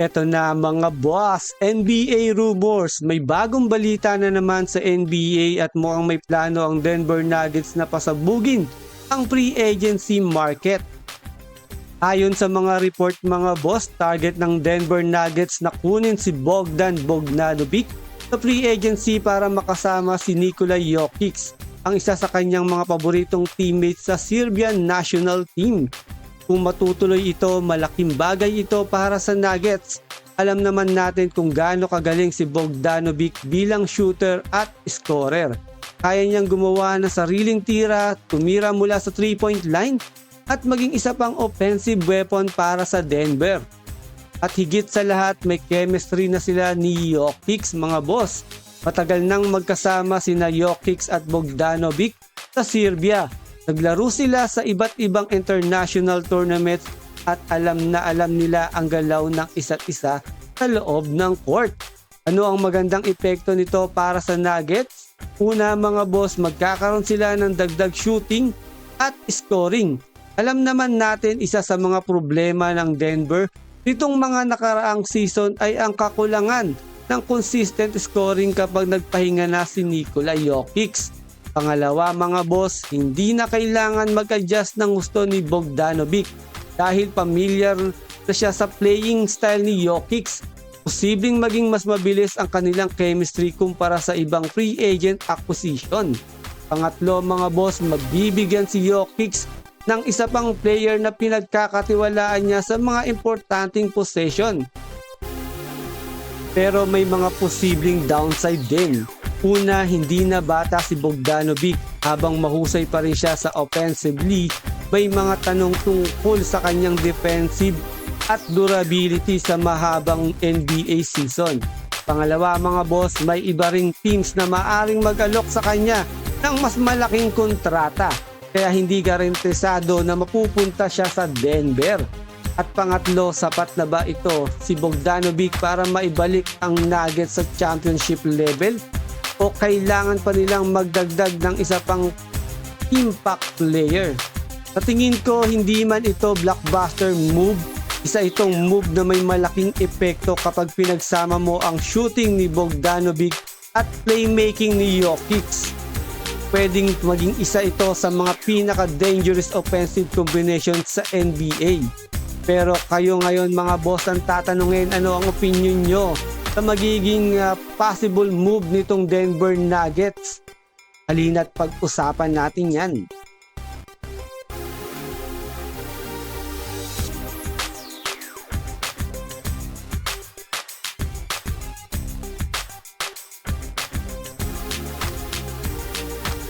Eto na mga boss, NBA rumors. May bagong balita na naman sa NBA at mukhang may plano ang Denver Nuggets na pasabugin ang free agency market. Ayon sa mga report mga boss, target ng Denver Nuggets na kunin si Bogdan Bogdanovic sa free agency para makasama si Nikola Jokic, ang isa sa kanyang mga paboritong teammates sa Serbian national team. Kung matutuloy ito, malaking bagay ito para sa Nuggets. Alam naman natin kung gaano kagaling si Bogdanovic bilang shooter at scorer. Kaya niyang gumawa ng sariling tira, tumira mula sa 3-point line at maging isa pang offensive weapon para sa Denver. At higit sa lahat, may chemistry na sila ni Jokic mga boss. Matagal nang magkasama sina Jokic at Bogdanovic sa Serbia. Naglaro sila sa iba't ibang international tournaments at alam nila ang galaw ng isa't isa sa loob ng court. Ano ang magandang epekto nito para sa Nuggets? Una mga boss, magkakaroon sila ng dagdag shooting at scoring. Alam naman natin isa sa mga problema ng Denver nitong mga nakaraang season ay ang kakulangan ng consistent scoring kapag nagpahinga na si Nikola Jokic. Pangalawa mga boss, hindi na kailangan mag-adjust ng gusto ni Bogdanovic dahil familiar na siya sa playing style ni Jokic. Posibleng maging mas mabilis ang kanilang chemistry kumpara sa ibang free agent acquisition. Pangatlo mga boss, magbibigyan si Jokic ng isa pang player na pinagkakatiwalaan niya sa mga importanteng possession. Pero may mga posibleng downside din. Una, hindi na bata si Bogdanovic. Habang mahusay pa rin siya sa offensively, may mga tanong tungkol sa kanyang defensive at durability sa mahabang NBA season. Pangalawa mga boss, may iba ring teams na maaring mag-alok sa kanya ng mas malaking kontrata. Kaya hindi garantisado na mapupunta siya sa Denver. At pangatlo, sapat na ba ito si Bogdanovic para maibalik ang Nuggets sa championship level? O kailangan pa nilang magdagdag ng isa pang impact player? Sa tingin ko, hindi man ito blockbuster move. Isa itong move na may malaking epekto kapag pinagsama mo ang shooting ni Bogdanovic at playmaking ni Jokic. Pwedeng maging isa ito sa mga pinaka-dangerous offensive combinations sa NBA. Pero kayo ngayon mga boss ang tatanungin, ano ang opinion nyo sa magiging possible move nitong Denver Nuggets? Halina't pag-usapan natin yan.